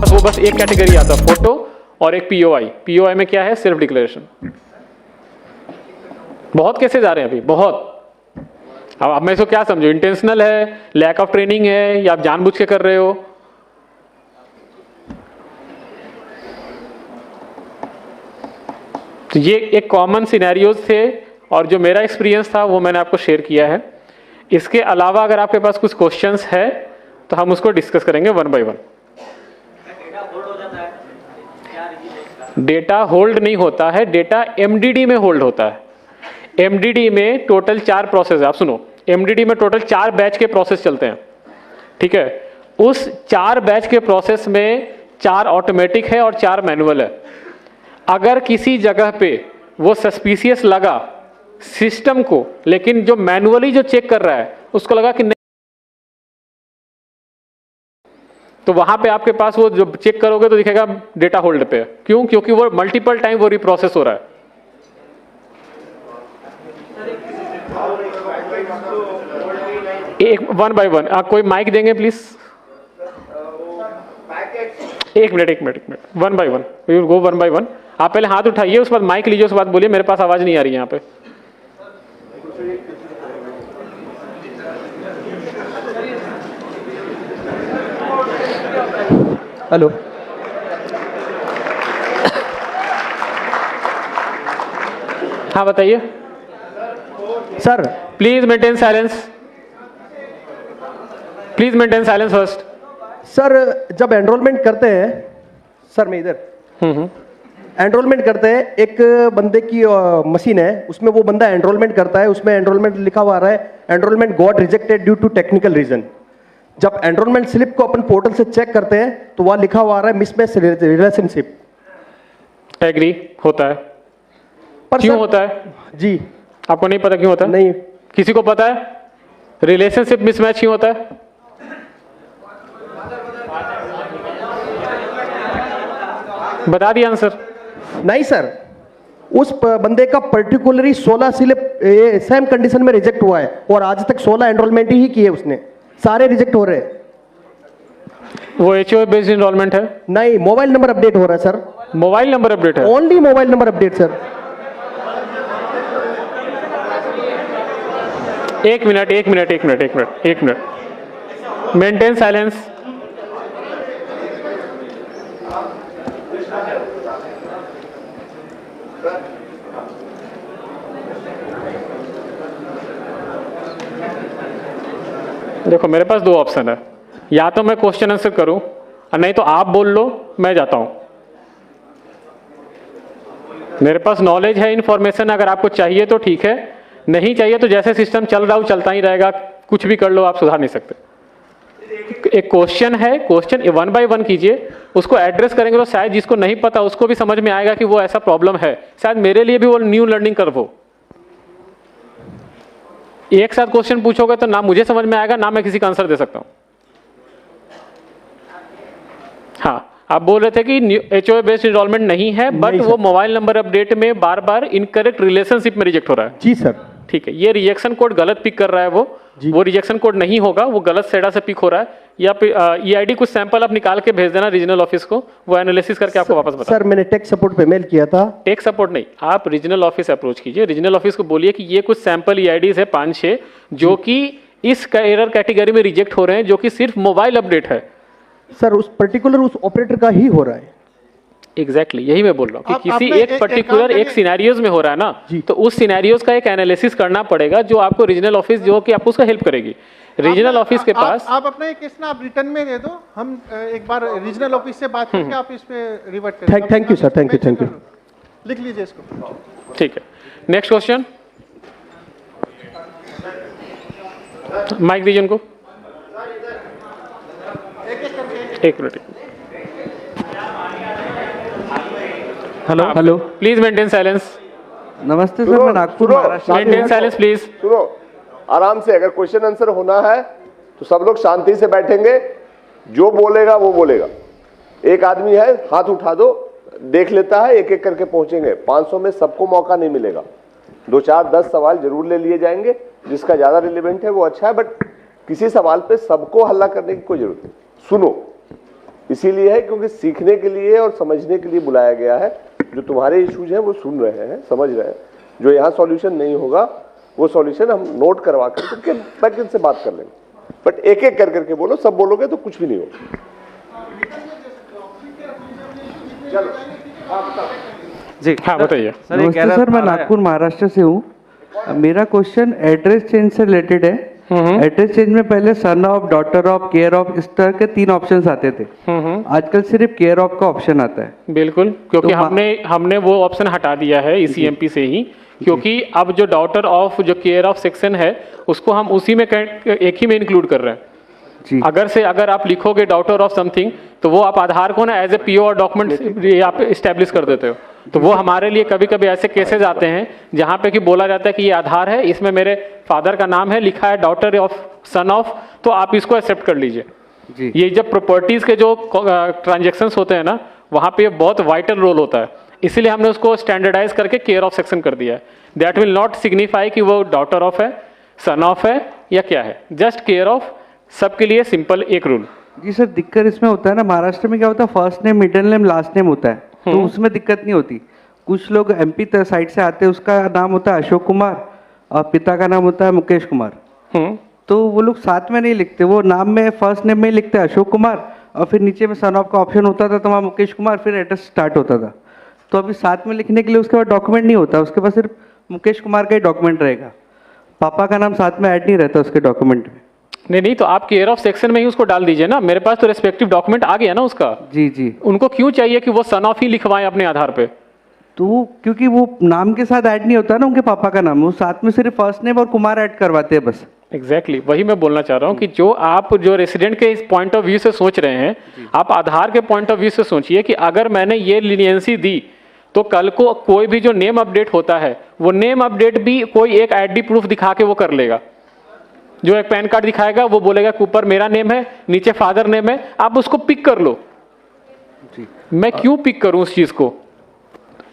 वो बस एक कैटेगरी आता है, फोटो और एक पीओआई। पीओआई में क्या है? Self declaration. बहुत केसेस आ रहे हैं अभी, बहुत। अब मैं इसको क्या समझू? इंटेंशनल है, लैक ऑफ ट्रेनिंग है, या आप जानबूझ के कर रहे हो? तो ये एक कॉमन सिनेरियोज थे, और जो मेरा एक्सपीरियंस था वो मैंने आपको शेयर किया है। इसके अलावा अगर आपके पास कुछ क्वेश्चंस है तो हम उसको डिस्कस करेंगे one by one. Data hold नहीं होता है, डेटा एमडीडी में होल्ड होता है। एमडीडी में टोटल 4 प्रोसेस है। आप सुनो, एमडीडी में टोटल 4 बैच के प्रोसेस चलते हैं, ठीक है? उस 4 बैच के प्रोसेस में 4 ऑटोमेटिक है और 4 मैनुअल है। अगर किसी जगह पे वो सस्पिशियस लगा सिस्टम को, लेकिन जो मैनुअली जो चेक कर रहा है उसको लगा कि नहीं, तो वहां पे आपके पास वो जो चेक करोगे तो दिखेगा डेटा होल्ड पे। क्यों? क्योंकि वो मल्टीपल टाइम वो रिप्रोसेस हो रहा है। एक वन बाय वन। कोई माइक देंगे प्लीज? एक minute, one by one, we will go one by one. आप पहले हाथ उठाइए, उसके बाद माइक लीजिए, उसके बाद बोलिए। मेरे पास आवाज नहीं आ रही है यहाँ पे। हेलो हाँ बताइए sir. Please maintain silence, please maintain silence first. Sir जब एनरोलमेंट करते हैं, सर मैं इधर एनरोलमेंट करते हैं, एक बंदे की मशीन है, उसमें वो बंदा एनरोलमेंट करता है, उसमें एनरोलमेंट लिखा हुआ आ रहा है enrolment got rejected due to technical reason. जब एनरोलमेंट स्लिप को अपन पोर्टल से चेक करते हैं तो वहां लिखा हुआ आ रहा है मिसमैच रिलेशनशिप। एग्री होता है। पर क्यों होता है? जी आपको नहीं पता क्यों होता है? नहीं। किसी को पता है रिलेशनशिप मिसमैच क्यों होता है? बता दिया आंसर। नहीं सर, उस बंदे का पर्टिकुलरली 16 स्लिप सेम कंडीशन में रिजेक्ट हुआ है और आज तक 16 एनरोलमेंट ही किए उसने, सारे रिजेक्ट हो रहे हैं। वो एचओए बेस्ड एनरोलमेंट है? नहीं, मोबाइल नंबर अपडेट हो रहा है सर। मोबाइल नंबर अपडेट है? Only mobile number update sir. एक मिनट, मेंटेन साइलेंस। देखो मेरे पास 2 ऑप्शन है, या तो मैं क्वेश्चन आंसर करूं और नहीं तो आप बोल लो, मैं जाता हूं। मेरे पास नॉलेज है, इंफॉर्मेशन अगर आपको चाहिए तो ठीक है, नहीं चाहिए तो जैसे सिस्टम चल रहा हो चलता ही रहेगा, कुछ भी कर लो, आप सुधार नहीं सकते। एक क्वेश्चन है, क्वेश्चन 1 बाय 1 कीजिए, उसको एड्रेस करेंगे तो शायद जिसको नहीं पता उसको भी समझ में आएगा कि वो ऐसा प्रॉब्लम है। शायद मेरे लिए भी वो न्यू लर्निंग कर्व हो। एक साथ क्वेश्चन पूछोगे तो ना मुझे समझ में आएगा, ना मैं किसी का आंसर दे सकता हूं। हाँ, आप बोल रहे थे कि एचओए बेस्ड एनरोलमेंट नहीं है, बट वो मोबाइल नंबर अपडेट में बार बार इनकरेक्ट रिलेशनशिप में रिजेक्ट हो रहा है। जी सर। ठीक है, ये रिजेक्शन कोड गलत पिक कर रहा है, वो रिजेक्शन कोड नहीं होगा, वो गलत सेडा से पिक हो रहा है। या ईआईडी कुछ सैंपल आप निकाल के भेज देना रीजनल ऑफिस को, वो एनालिसिस करके आपको वापस बता। सर मैंने टेक सपोर्ट पे मेल किया था। टेक सपोर्ट नहीं, आप रीजनल ऑफिस अप्रोच कीजिए, रीजनल ऑफिस को बोलिए कि ये कुछ सैंपल ईआईडीज है 5-6 जो कि इस एरर कैटेगरी में रिजेक्ट हो रहे हैं, जो कि सिर्फ मोबाइल अपडेट है। सर उस पर्टिकुलर उस ऑपरेटर का ही हो रहा है। एग्जैक्टली यही मैं बोल रहा हूँ कि किसी एक पर्टिकुलर एक सिनेरियोज में हो रहा है ना, तो उस सिनेरियोज का एक एनालिसिस करना पड़ेगा, जो आपको रीजनल ऑफिस जो कि आपको उसका हेल्प करेगी। रीजनल ऑफिस के पास आप अपना एक केस ना आप रिटर्न में दे दो, हम एक बार रीजनल ऑफिस से बात करके आप इस पे रिवर्ट करें। Thank you sir, thank you. लिख लीजिए इसको। ठीक है, नेक्स्ट क्वेश्चन। माइक दीजिए उनको। एक minute. Hello, please maintain silence. नमस्ते सर, मैं Nagpur Maharashtra. Maintain silence please. सुनो आराम से, अगर क्वेश्चन आंसर होना है तो सब लोग शांति से बैठेंगे, जो बोलेगा वो बोलेगा। एक आदमी है, हाथ उठा दो, देख लेता है, एक एक करके पहुंचेंगे। 500 में सबको मौका नहीं मिलेगा, 2 4 10 सवाल जरूर ले लिए जाएंगे, जिसका ज्यादा रिलेवेंट है वो अच्छा है, बट किसी सवाल पे सबको हल्ला करने की कोई जरूरत नहीं। सुनो, इसीलिए है क्योंकि सीखने के लिए और समझने के लिए बुलाया गया है। जो तुम्हारे इश्यूज हैं वो सुन रहे हैं, समझ रहे हैं। जो यहाँ सॉल्यूशन नहीं होगा वो सॉल्यूशन हम नोट करवा करके बैक इनसे बात कर लेंगे। बट एक एक कर करके बोलो, सब बोलोगे तो कुछ भी नहीं होगा। चलो जी हाँ बताइए। सर, ये कह नमस्ते रहा सर, मैं था- नागपुर महाराष्ट्र से हूँ। मेरा क्वेश्चन एड्रेस चेंज से रिलेटेड है। एड्रेस चेंज में पहले son of, daughter of, care of, इस तरह के 3 ऑप्शंस आते थे। आजकल सिर्फ केयर ऑफ का ऑप्शन आता है। बिल्कुल, क्योंकि तो हमने वो ऑप्शन हटा दिया है ECMP से ही, क्योंकि अब जो डॉटर ऑफ, जो केयर ऑफ सेक्शन है, उसको हम उसी में एक ही में इंक्लूड कर रहे हैं। जी अगर आप लिखोगे डॉटर ऑफ समथिंग, तो वो आप आधार को ना एज ए PO डॉक्यूमेंट आप इस्टेब्लिश कर देते हो। तो वो हमारे लिए कभी कभी ऐसे केसेस आते हैं जहाँ पे कि बोला जाता है कि ये आधार है, इसमें मेरे फादर का नाम है, लिखा है डॉटर ऑफ, सन ऑफ, तो आप इसको एक्सेप्ट कर लीजिए। जी ये जब प्रॉपर्टीज के जो ट्रांजेक्शंस होते हैं ना, वहाँ पे बहुत वाइटल रोल होता है। इसीलिए हमने उसको स्टैंडर्डाइज करके केयर ऑफ सेक्शन कर दिया है। दैट विल नॉट सिग्निफाई कि वो डॉटर ऑफ है, सन ऑफ है या क्या है, जस्ट केयर ऑफ, सबके लिए सिंपल एक रूल। जी सर, दिक्कत इसमें होता है ना, महाराष्ट्र में क्या होता है, first name, middle name, last name होता है, तो उसमें दिक्कत नहीं होती। कुछ लोग MP साइड से आते हैं, उसका नाम होता है अशोक कुमार और पिता का नाम होता है मुकेश कुमार। तो वो लोग साथ में नहीं लिखते, वो नाम में फर्स्ट नेम में ही लिखते हैं अशोक कुमार, और फिर नीचे में सन ऑफ का ऑप्शन होता था, तो वहाँ मुकेश कुमार, फिर एड्रेस स्टार्ट होता था। तो अभी साथ में लिखने के लिए उसके पास डॉक्यूमेंट नहीं होता, उसके पास सिर्फ मुकेश कुमार का ही डॉक्यूमेंट रहेगा, पापा का नाम साथ में ऐड नहीं रहता उसके डॉक्यूमेंट में। नहीं, तो आप केयर ऑफ सेक्शन में ही उसको डाल दीजिए ना। मेरे पास तो रेस्पेक्टिव डॉक्यूमेंट आ गया ना उसका। जी जी, उनको क्यों चाहिए कि वो सन ऑफ ही लिखवाएं अपने आधार पे? तो क्योंकि वो नाम के साथ ऐड नहीं होता ना उनके पापा का नाम, वो साथ में सिर्फ फर्स्ट नेम और कुमार ऐड करवाते हैं बस। एग्जैक्टली वही मैं बोलना चाह रहा हूँ कि जो रेसिडेंट के इस पॉइंट ऑफ व्यू से सोच रहे हैं, आप आधार के पॉइंट ऑफ व्यू से सोचिए कि अगर मैंने ये लीनियंसी दी, तो कल को कोई भी जो नेम अपडेट होता है, वो नेम अपडेट भी कोई एक ID प्रूफ दिखा के वो कर लेगा। जो एक पैन कार्ड दिखाएगा, वो बोलेगा कि ऊपर मेरा नेम है, नीचे फादर नेम है, आप उसको पिक कर लो। मैं क्यों पिक करूं उस चीज को?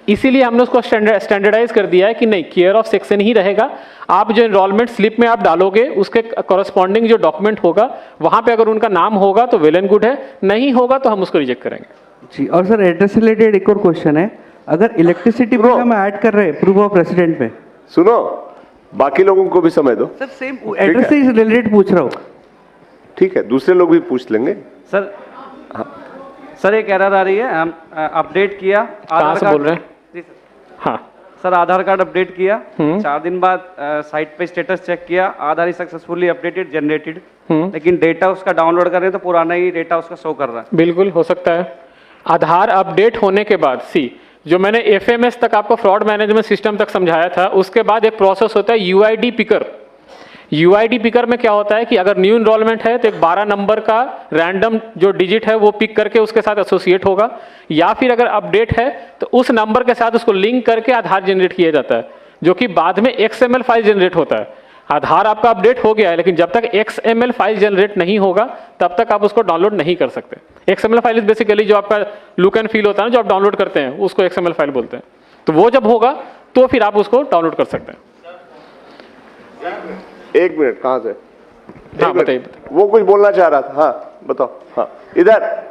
इसीलिए हमने उसको स्टैंडर्डाइज कर दिया है कि नहीं, केयर ऑफ सेक्शन ही रहेगा। आप जो एनरोलमेंट स्लिप में आप डालोगे, उसके कॉरस्पॉन्डिंग जो डॉक्यूमेंट होगा, वहां पे अगर उनका नाम होगा तो वेल एंड गुड है, नहीं होगा तो हम उसको रिजेक्ट करेंगे। जी, और सर एड्रेस से रिलेटेड एक और क्वेश्चन है, अगर इलेक्ट्रिसिटी बिल हम ऐड कर रहे हैं प्रूफ ऑफ रेसिडेंट में, सुनो, बाकी लोगों को भी समय दो। सर सेम एड्रेस से रिलेटेड पूछ रहा हूँ। ठीक है, दूसरे लोग भी पूछ लेंगे। सर सर एक एरर आ रही है, हम अपडेट किया कहाँ से बोल रहे हैं? जी सर। हाँ, सर आधार कार्ड अपडेट किया, 4 दिन बाद साइट पे स्टेटस चेक किया, आधार सक्सेसफुली अपडेटेड जनरेटेड, लेकिन डेटा उसका डाउनलोड कर रहे हैं तो पुराना ही डेटा उसका शो कर रहा है। बिल्कुल हो सकता है। आधार अपडेट होने के बाद जो मैंने FMS तक आपको फ्रॉड मैनेजमेंट सिस्टम तक समझाया था, उसके बाद एक प्रोसेस होता है UID पिकर। UID पिकर में क्या होता है कि अगर न्यू इनरोलमेंट है तो एक 12 नंबर का रैंडम जो डिजिट है वो पिक करके उसके साथ एसोसिएट होगा, या फिर अगर अपडेट है तो उस नंबर के साथ उसको लिंक करके आधार जनरेट किया जाता है, जो कि बाद में XML फाइल जनरेट होता है। आधार आपका अपडेट हो गया है, लेकिन जब तक XML फाइल जनरेट नहीं होगा तब तक आप उसको डाउनलोड नहीं कर सकते। XML फाइल इज बेसिकली जो आपका लुक एंड फील होता है ना, जो आप डाउनलोड करते हैं, उसको XML फाइल बोलते हैं। तो वो जब होगा तो फिर आप उसको डाउनलोड कर सकते हैं। 1 मिनट, कहाँ से? हाँ बताइए। वो कुछ बोलना चाह रहा था। हाँ बताओ। हाँ इधर।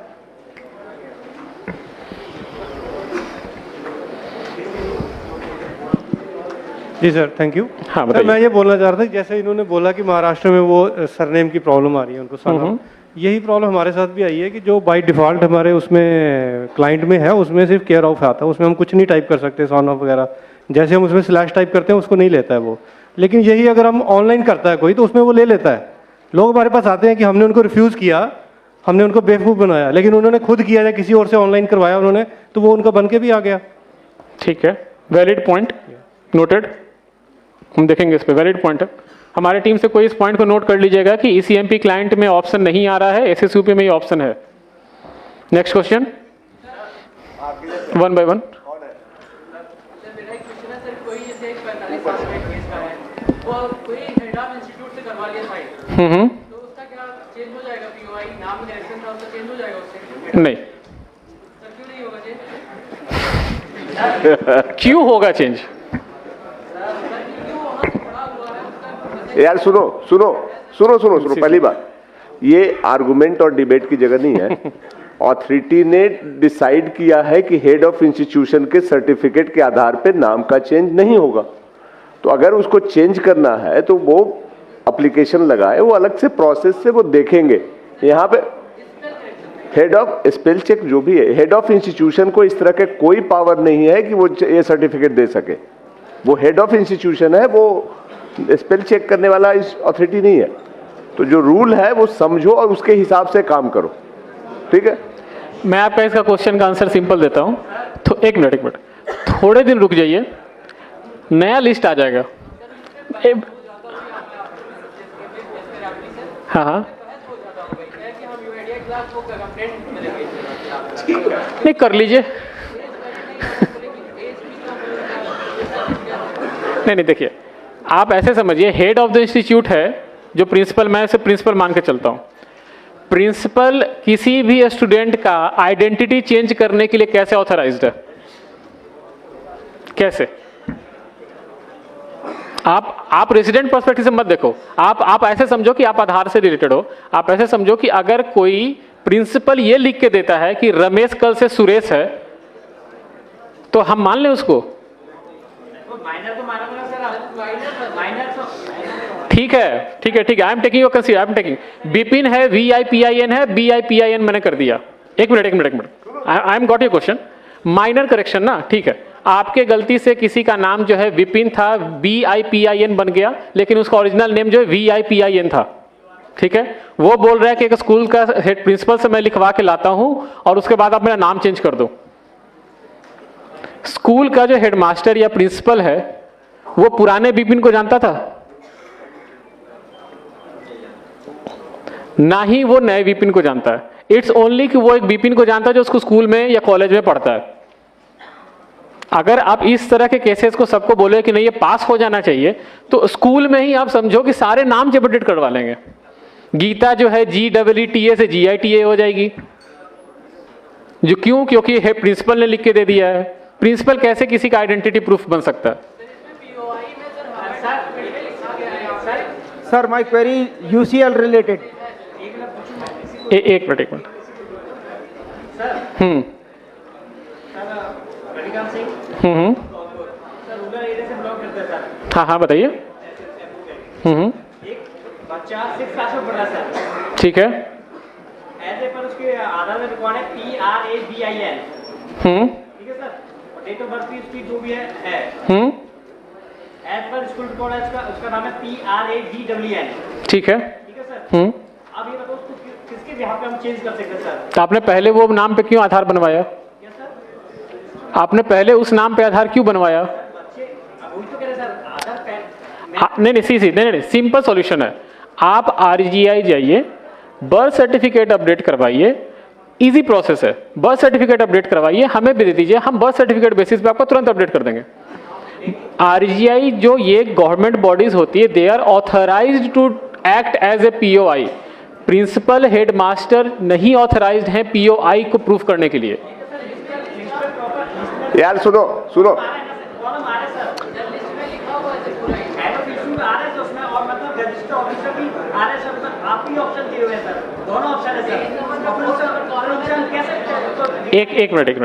जी सर, थैंक यू। हाँ सर बताइए। मैं ये बोलना चाह रहा था कि जैसे इन्होंने बोला कि महाराष्ट्र में वो सरनेम की प्रॉब्लम आ रही है उनको, सरनेम, यही प्रॉब्लम हमारे साथ भी आई है कि जो बाय डिफॉल्ट हमारे उसमें क्लाइंट में है, उसमें सिर्फ केयर ऑफ आता है, उसमें हम कुछ नहीं टाइप कर सकते, सन ऑफ वगैरह। जैसे हम उसमें स्लैश टाइप करते हैं उसको नहीं लेता है वो, लेकिन यही अगर हम ऑनलाइन करता है कोई तो उसमें वो ले लेता है। लोग हमारे पास आते हैं कि हमने उनको रिफ्यूज़ किया, हमने उनको बेवकूफ़ बनाया, लेकिन उन्होंने खुद किया या किसी और से ऑनलाइन करवाया उन्होंने, तो वो उनका बन के भी आ गया। ठीक है, वैलिड पॉइंट नोटेड, हम देखेंगे इस पे, वैलिड पॉइंट है। हमारे टीम से कोई इस पॉइंट को नोट कर लीजिएगा कि ECMP क्लाइंट में ऑप्शन नहीं आ रहा है, SSUP में ही ऑप्शन है। Next question, 1 by 1। नहीं, क्यों होगा चेंज? यार सुनो, पहली बात, ये आर्गुमेंट और डिबेट की जगह नहीं है। ऑथोरिटी ने डिसाइड किया है कि हेड ऑफ इंस्टीट्यूशन के सर्टिफिकेट के आधार पे नाम का चेंज नहीं होगा। तो अगर उसको चेंज करना है तो वो एप्लीकेशन लगाए, वो अलग से प्रोसेस से वो देखेंगे। यहाँ पे हेड ऑफ स्पेल चेक जो भी है, हेड ऑफ इंस्टीट्यूशन को इस तरह के कोई पावर नहीं है कि वो ये सर्टिफिकेट दे सके। वो हेड ऑफ इंस्टीट्यूशन है, वो स्पेल चेक करने वाला इस अथॉरिटी नहीं है। तो जो रूल है वो समझो और उसके हिसाब से काम करो, ठीक है। मैं आपका इसका क्वेश्चन का आंसर सिंपल देता हूँ। तो एक मिनट थोड़े दिन रुक जाइए, नया लिस्ट आ जाएगा। हाँ हाँ नहीं कर लीजिए। नहीं देखिए, आप ऐसे समझिए, हेड ऑफ द इंस्टीट्यूट है जो प्रिंसिपल, मैं इसे प्रिंसिपल मान के चलता हूं। प्रिंसिपल किसी भी स्टूडेंट का आइडेंटिटी चेंज करने के लिए कैसे ऑथराइज्ड है? कैसे? आप रेजिडेंट पर्सपेक्टिव से मत देखो। आप ऐसे समझो कि आप आधार से रिलेटेड हो। आप ऐसे समझो कि अगर कोई प्रिंसिपल ये लिख के देता है कि रमेश कल से सुरेश है, तो हम मान लें उसको? ठीक है, I am taking your consider, I am taking. Bipin है, VIPIN है, BIPIN मैंने कर दिया। एक minute, I am got your question. Minor correction ना, ठीक है। आपके गलती से किसी का नाम जो है विपिन था, BIPIN बन गया, लेकिन उसका ओरिजिनल नेम जो है VIPIN था, ठीक है। वो बोल रहा है कि एक स्कूल का हेड प्रिंसिपल से मैं लिखवा के लाता हूं और उसके बाद आप मेरा नाम चेंज कर दो। स्कूल का जो हेडमास्टर या प्रिंसिपल है वो पुराने विपिन को जानता था? ना ही वो नए विपिन को जानता है। इट्स ओनली कि वो एक विपिन को जानता है जो उसको स्कूल में या कॉलेज में पढ़ता है। अगर आप इस तरह के केसेस को सबको बोले कि नहीं ये पास हो जाना चाहिए, तो स्कूल में ही आप समझो कि सारे नाम जब अपडेट करवा लेंगे। गीता जो है GEETA से GITA हो जाएगी। जो क्यों? क्योंकि है प्रिंसिपल ने लिख के दे दिया है। प्रिंसिपल कैसे किसी का आइडेंटिटी प्रूफ बन सकता है? Sir my query UCL related. एक मिनट हाँ बताइए। बच्चा 6 क्लास में पढ़ रहा है सर, ठीक है। ऐसे पर उसके आधार में रिकॉर्ड है PRABIN, ठीक है सर। डेट ऑफ बर्थ उसकी जो भी है एज पर स्कूल रिकॉर्ड है, उसका नाम है PRAGWN, ठीक है सर। अब ये बताओ उसको किसके बिहाफ पे हम चेंज कर सकते हैं सर? तो आपने पहले वो नाम पे क्यों आधार बनवाया? क्या सर? आपने पहले उस नाम पे आधार क्यों बनवाया? बच्चे अब वही तो कह रहे सर, आधार पैन नहीं, सिंपल सॉल्यूशन है। आप RGI जाइए, बर्थ सर्टिफिकेट अपडेट करवाइए, इजी प्रोसेस है। बर्थ सर्टिफिकेट अपडेट करवाइए, हमें भी दे दीजिए, हम बर्थ सर्टिफिकेट बेसिस पे आपको तुरंत अपडेट कर देंगे। RGI जो ये गवर्नमेंट बॉडीज होती है, they are authorised to act as a POI। Principal headmaster नहीं ऑथराइज्ड हैं POI को प्रूफ करने के लिए। यार सुनो, एक मिनट,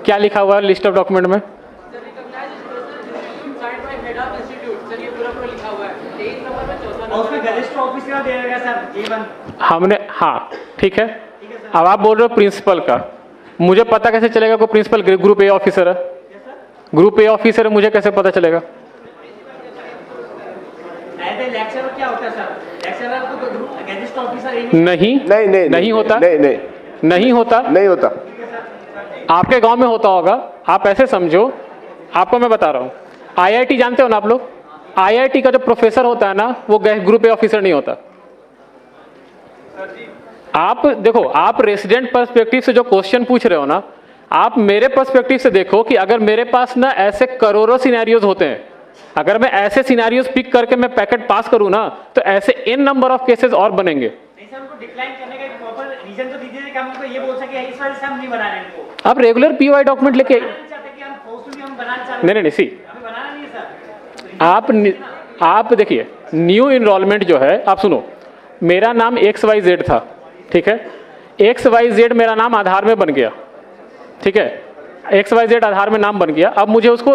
क्या लिखा हुआ है लिस्ट ऑफ डॉक्यूमेंट में? हमने, हाँ ठीक है। अब आप बोल रहे हो प्रिंसिपल का, मुझे पता कैसे चलेगा कोई प्रिंसिपल ग्रुप A ऑफिसर है? ग्रुप A ऑफिसर है, मुझे कैसे पता चलेगा? क्या होता है सर? लेक्चरर तो गेजिस्ट ऑफिसर नहीं होता। आपके गांव में होता होगा। आप ऐसे समझो, आपको मैं बता रहा हूँ, IIT जानते हो ना आप लोग? IIT का जो प्रोफेसर होता है ना, वो ग्रुप A ऑफिसर नहीं होता। आप देखो, आप रेसिडेंट पर्सपेक्टिव से जो क्वेश्चन पूछ रहे हो ना, आप मेरे पर्सपेक्टिव से देखो कि अगर मेरे पास ना ऐसे करोड़ों सिनेरियोज होते हैं, अगर मैं ऐसे सिनेरियोज पिक करके मैं पैकेट पास करूं ना, तो ऐसे n नंबर ऑफ केसेस और बनेंगे। नहीं हमको डिक्लाइन करने का एक प्रॉपर रीजन तो दीजिए कि हम उनको ये बोल सके इस वजह से हम नहीं बना रहे इनको। आप रेगुलर POI डॉक्यूमेंट लेके नहीं सी बनाना नहीं है सर। आप देखिए, न्यू इनरोलमेंट जो है, आप सुनो, मेरा नाम XYZ था, ठीक है। XYZ मेरा नाम आधार में बन गया, ठीक है, XYZ आधार में नाम बन गया, अब मुझे उसको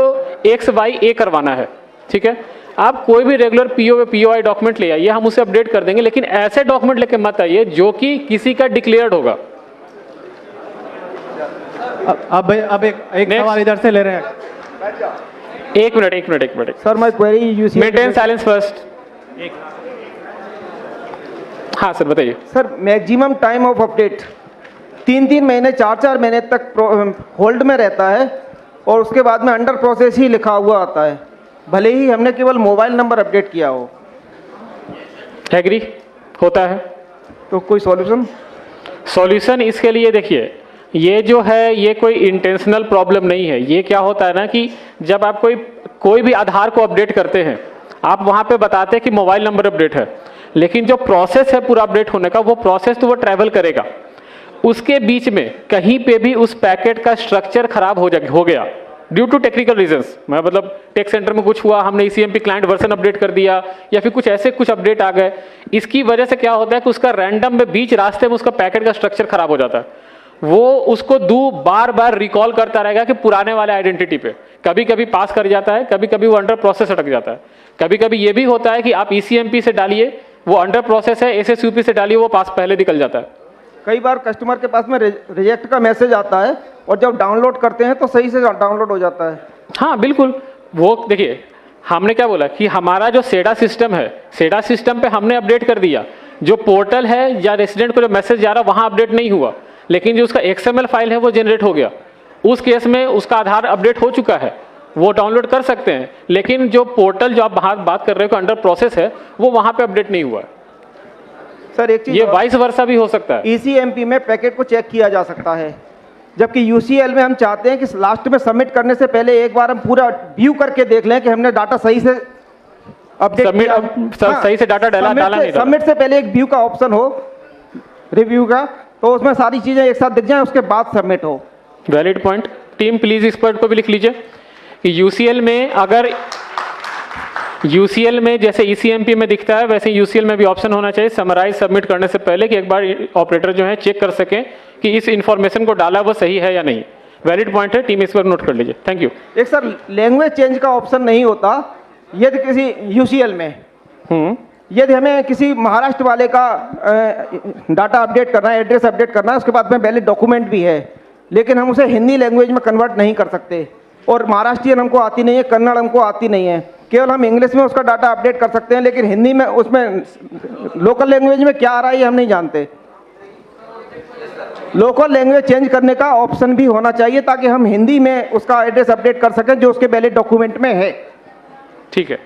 XYA करवाना है, ठीक है। आप कोई भी रेगुलर POI डॉक्यूमेंट ले आइए, हम उसे अपडेट कर देंगे, लेकिन ऐसे डॉक्यूमेंट लेके मत आइए जो कि किसी का डिक्लेयर्ड होगा। अब एक सवाल इधर से ले रहे हैं। एक minute sir my query UC maintain silence first. हाँ सर बताइए। Sir maximum time of update 3 महीने 4 महीने तक होल्ड में रहता है और उसके बाद में अंडर प्रोसेस ही लिखा हुआ आता है, भले ही हमने केवल मोबाइल नंबर अपडेट किया हो। एग्री होता है। तो कोई सॉल्यूशन इसके लिए देखिए, ये जो है ये कोई इंटेंशनल प्रॉब्लम नहीं है। ये क्या होता है ना कि जब आप कोई भी आधार को अपडेट करते हैं, आप वहाँ पे बताते हैं कि मोबाइल नंबर अपडेट है, लेकिन जो प्रोसेस है पूरा अपडेट होने का, वो प्रोसेस तो वो ट्रैवल करेगा। उसके बीच में कहीं पे भी उस पैकेट का स्ट्रक्चर खराब हो गया ड्यू टू टेक्निकल रीजंस, मैं मतलब टेक सेंटर में कुछ हुआ, हमने ECMP क्लाइंट वर्जन अपडेट कर दिया या फिर कुछ ऐसे कुछ अपडेट आ गए, इसकी वजह से क्या होता है कि उसका रैंडम में बीच रास्ते में उसका पैकेट का स्ट्रक्चर खराब हो जाता है। वो उसको बार बार रिकॉल करता रहेगा कि पुराने वाले आइडेंटिटी पे, कभी कभी पास कर जाता है, कभी कभी वो अंडर प्रोसेस अटक जाता है। कभी कभी ये भी होता है कि आप ECMP से डालिए, वो अंडर प्रोसेस है, SSUP से डालिए, वो पास पहले निकल जाता है। कई बार कस्टमर के पास में रिजेक्ट का मैसेज आता है और जब डाउनलोड करते हैं तो सही से डाउनलोड हो जाता है। हाँ बिल्कुल, वो देखिए हमने क्या बोला कि हमारा जो सेडा सिस्टम है, सेडा सिस्टम पे हमने अपडेट कर दिया, जो पोर्टल है या रेसिडेंट को जो मैसेज जा रहा है वहाँ अपडेट नहीं हुआ, लेकिन जो उसका XML फाइल है वो जनरेट हो गया। उस केस में उसका आधार अपडेट हो चुका है, वो डाउनलोड कर सकते हैं, लेकिन जो पोर्टल जो आप बात कर रहे हो अंडर प्रोसेस है, वो वहाँ पे अपडेट नहीं हुआ है। सर एक चीज, ये वाइस वर्सा भी हो सकता है। ECMP में पैकेट को चेक किया जा सकता है, जबकि UCL में हम चाहते हैं कि लास्ट में सबमिट करने से पहले एक बार हम पूरा व्यू करके देख लें कि हमने डाटा सही से अपडेट सही से डाटा डाला नहीं। सबमिट से पहले एक व्यू का ऑप्शन हो, रिव्यू का, तो उसमें सारी चीजें एक साथ दिख जाएं, उसके बाद सबमिट हो। Valid point. टीम प्लीज इस पॉइंट को भी लिख लीजिए कि UCL में अगर UCL में जैसे ECMP में दिखता है वैसे UCL में भी ऑप्शन होना चाहिए समराइज सबमिट करने से पहले, कि एक बार ऑपरेटर जो है चेक कर सकें कि इस इंफॉर्मेशन को डाला वो सही है या नहीं। वैलिड पॉइंट है, टीम इस पर नोट कर लीजिए। Thank you. एक सर लैंग्वेज चेंज का ऑप्शन नहीं होता यदि किसी UCL में यदि हमें किसी महाराष्ट्र वाले का डाटा अपडेट करना है, एड्रेस अपडेट करना है, उसके बाद में वैलिड डॉक्यूमेंट भी है, लेकिन हम उसे हिंदी लैंग्वेज में कन्वर्ट नहीं कर सकते, और महाराष्ट्रियन हमको आती नहीं है, कन्नड़ हमको आती नहीं है, केवल हम इंग्लिश में उसका डाटा अपडेट कर सकते हैं, लेकिन हिंदी में उसमें लोकल लैंग्वेज में क्या आ रहा है ये हम नहीं जानते। लोकल लैंग्वेज चेंज करने का ऑप्शन भी होना चाहिए ताकि हम हिंदी में उसका एड्रेस अपडेट कर सकें जो उसके वैलिड डॉक्यूमेंट में है। ठीक है,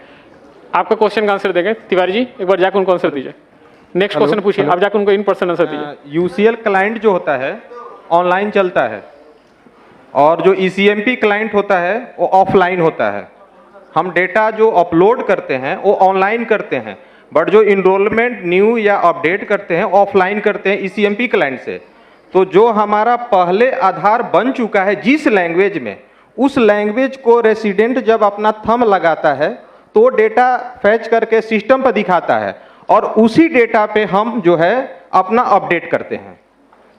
आपका क्वेश्चन का आंसर देंगे तिवारी जी, एक बार जाकर उनको आंसर दीजिए। नेक्स्ट क्वेश्चन पूछिए, आप जाकर उनको इन पर्सन आंसर दीजिए। UCL क्लाइंट जो होता है ऑनलाइन चलता है और जो ECMP क्लाइंट होता है वो ऑफलाइन होता है। हम डेटा जो अपलोड करते हैं वो ऑनलाइन करते हैं, बट जो इनरोलमेंट न्यू या अपडेट करते हैं ऑफलाइन करते हैं ECMP क्लाइंट से। तो जो हमारा पहले आधार बन चुका है जिस लैंग्वेज में, उस लैंग्वेज को रेसिडेंट जब अपना थंब लगाता है तो डेटा फैच करके सिस्टम पर दिखाता है और उसी डेटा पे हम जो है अपना अपडेट करते हैं।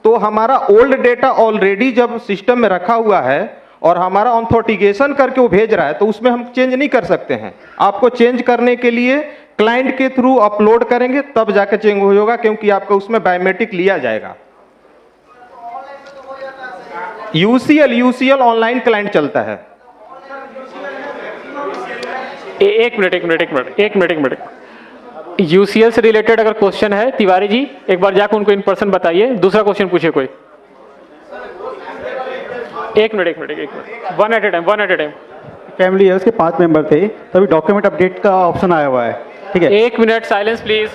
तो हमारा ओल्ड डेटा ऑलरेडी जब सिस्टम में रखा हुआ है और हमारा ऑथेंटिकेशन करके वो भेज रहा है तो उसमें हम चेंज नहीं कर सकते हैं। आपको चेंज करने के लिए क्लाइंट के थ्रू अपलोड करेंगे तब जाकर चेंज होगा, क्योंकि आपका उसमें बायोमेट्रिक लिया जाएगा। UCL ऑनलाइन क्लाइंट चलता है। एक मिनट। UCL से रिलेटेड अगर क्वेश्चन है तिवारी जी, एक बार जाकर उनको इन पर्सन बताइए। दूसरा क्वेश्चन पूछिए कोई। एक minute, one at a time. Family है, उसके 5 मेंबर थे, तभी डॉक्यूमेंट अपडेट का ऑप्शन आया हुआ है। ठीक है, 1 मिनट साइलेंस प्लीज।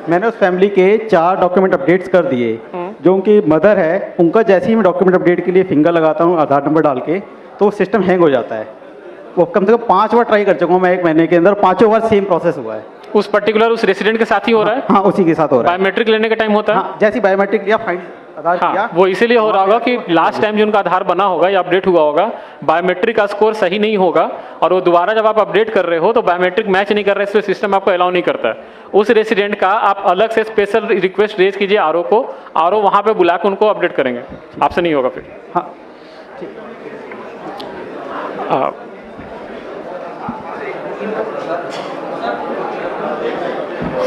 मैंने उस फैमिली के 4 डॉक्यूमेंट अपडेट्स कर दिए। जो उनकी मदर है उनका जैसे ही मैं डॉक्यूमेंट अपडेट के लिए फिंगर लगाता हूँ आधार नंबर डाल के, तो सिस्टम हैंग हो जाता है। वो कम से कम 5 बार ट्राई कर चुका हूँ मैं 1 महीने के अंदर, 5 बार सेम प्रोसेस हुआ है। उस पर्टिकुलर उस रेसिडेंट के साथ ही हो रहा है? हाँ, उसी के साथ हो रहा है। बायोमेट्रिक लेने का टाइम होता है? हाँ, जैसे बायोमेट्रिक लिया आधार हाँ, किया। वो इसीलिए हो रहा होगा कि लास्ट टाइम जो उनका आधार बना होगा या अपडेट हुआ होगा, बायोमेट्रिक का स्कोर सही नहीं होगा और वो दोबारा जब आप अपडेट कर रहे हो तो बायोमेट्रिक मैच नहीं कर रहे, इसलिए सिस्टम आपको अलाउ नहीं करता है। उस रेसिडेंट का आप अलग से स्पेशल रिक्वेस्ट रेज कीजिए आरओ को, आरओ वहाँ पे बुला के उनको अपडेट करेंगे, आपसे नहीं होगा फिर। हाँ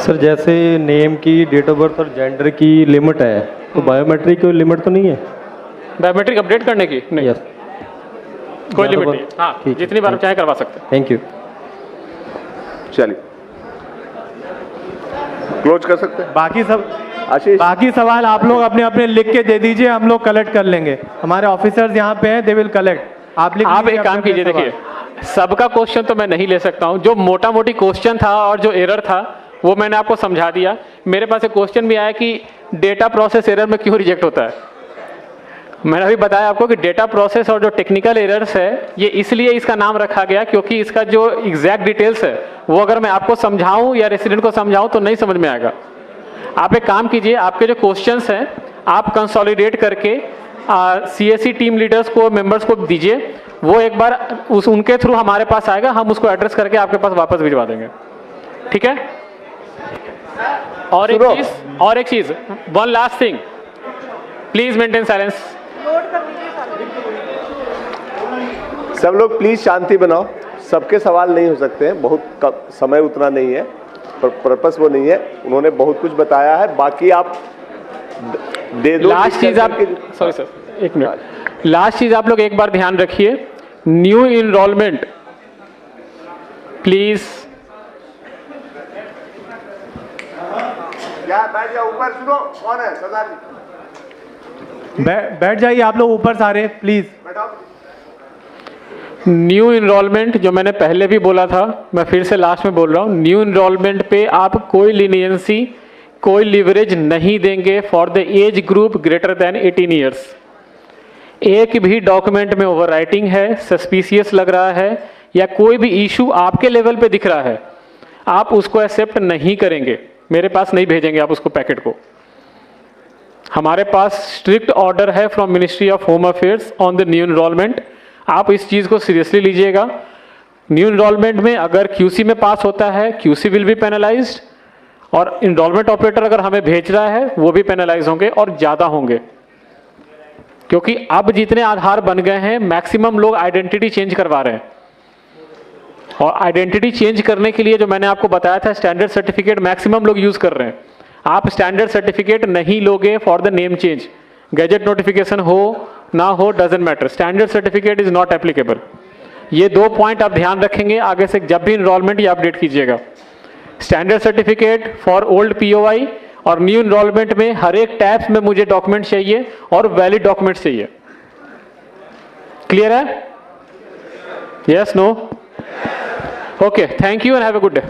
सर जैसे नेम की, डेट ऑफ बर्थ और जेंडर की लिमिट है, तो बायोमेट्रिक की लिमिट तो नहीं है? बायोमेट्रिक अपडेट करने की नहीं, यस, कोई लिमिट नहीं है। हाँ, ठीक है, जितनी बार चाहे करवा सकते हैं। Thank you. चलिए क्लोज कर सकते हैं। बाकी सब आशीष, बाकी सवाल आप लोग अपने अपने लिख के दे दीजिए, हम लोग कलेक्ट कर लेंगे। हमारे ऑफिसर्स यहाँ पे हैं, दे विल कलेक्ट। आप लिख आप लीजिए एक काम अपने कीजिए, सवाल। देखिए सबका क्वेश्चन तो मैं नहीं ले सकता हूँ, जो मोटा मोटी क्वेश्चन था और जो एरर था वो मैंने आपको समझा दिया। मेरे पास एक क्वेश्चन भी आया कि डेटा प्रोसेस एरर में क्यों रिजेक्ट होता है। मैंने अभी बताया आपको कि डेटा प्रोसेस और जो टेक्निकल एरर्स है ये इसलिए इसका नाम रखा गया क्योंकि इसका जो एग्जैक्ट डिटेल्स है वो अगर मैं आपको समझाऊं या रेसिडेंट को समझाऊं तो नहीं समझ में आएगा। आप एक काम कीजिए, आपके जो क्वेश्चंस हैं आप कंसोलिडेट करके सीएससी टीम लीडर्स को, मेंबर्स को दीजिए, वो एक बार उनके थ्रू हमारे पास आएगा, हम उसको एड्रेस करके आपके पास वापस भिजवा देंगे, ठीक है। और एक चीज, one last thing, please maintain silence. सब लोग प्लीज शांति बनाओ, सबके सवाल नहीं हो सकते हैं, बहुत समय उतना नहीं है, पर पर्पस वो नहीं है। उन्होंने बहुत कुछ बताया है, बाकी आप दे दो। लास्ट चीज आप, सॉरी सर एक मिनट, लास्ट चीज आप लोग एक बार ध्यान रखिए, न्यू इनरोलमेंट प्लीज। बैठ जाओ ऊपर, सुनो कौन है सरदार जी, बैठ जाइए आप लोग ऊपर सारे, प्लीज बैठाओ। न्यू इनरोलमेंट जो मैंने पहले भी बोला था, मैं फिर से लास्ट में बोल रहा हूँ, न्यू इनरोलमेंट पे आप कोई लीनियंसी, कोई लिवरेज नहीं देंगे for the age group greater than 18 years. एक भी डॉक्यूमेंट में ओवरराइटिंग है, सस्पिशियस लग रहा है या कोई भी इशू आपके लेवल पे दिख रहा है, आप उसको एक्सेप्ट नहीं करेंगे, मेरे पास नहीं भेजेंगे आप उसको पैकेट को। हमारे पास स्ट्रिक्ट ऑर्डर है from ministry of home affairs on the new enrolment, आप इस चीज़ को सीरियसली लीजिएगा। न्यू इनरोलमेंट में अगर क्यूसी में पास होता है, क्यूसी विल बी पेनलाइज्ड, और इनरोलमेंट ऑपरेटर अगर हमें भेज रहा है वो भी पेनलाइज होंगे और ज़्यादा होंगे, क्योंकि अब जितने आधार बन गए हैं मैक्सिमम लोग आइडेंटिटी चेंज करवा रहे हैं, और आइडेंटिटी चेंज करने के लिए जो मैंने आपको बताया था स्टैंडर्ड सर्टिफिकेट मैक्सिमम लोग यूज़ कर रहे हैं। आप स्टैंडर्ड सर्टिफिकेट नहीं लोगे for the name change, gadget notification हो ना हो doesn't matter, standard certificate is not applicable. ये 2 पॉइंट आप ध्यान रखेंगे आगे से जब भी इनरोलमेंट या अपडेट कीजिएगा। Standard certificate for old POI और न्यू इनरोलमेंट में हर एक टैब्स में मुझे डॉक्यूमेंट चाहिए और वैलिड डॉक्यूमेंट चाहिए। क्लियर है? Yes, no? Okay, thank you and have a good day.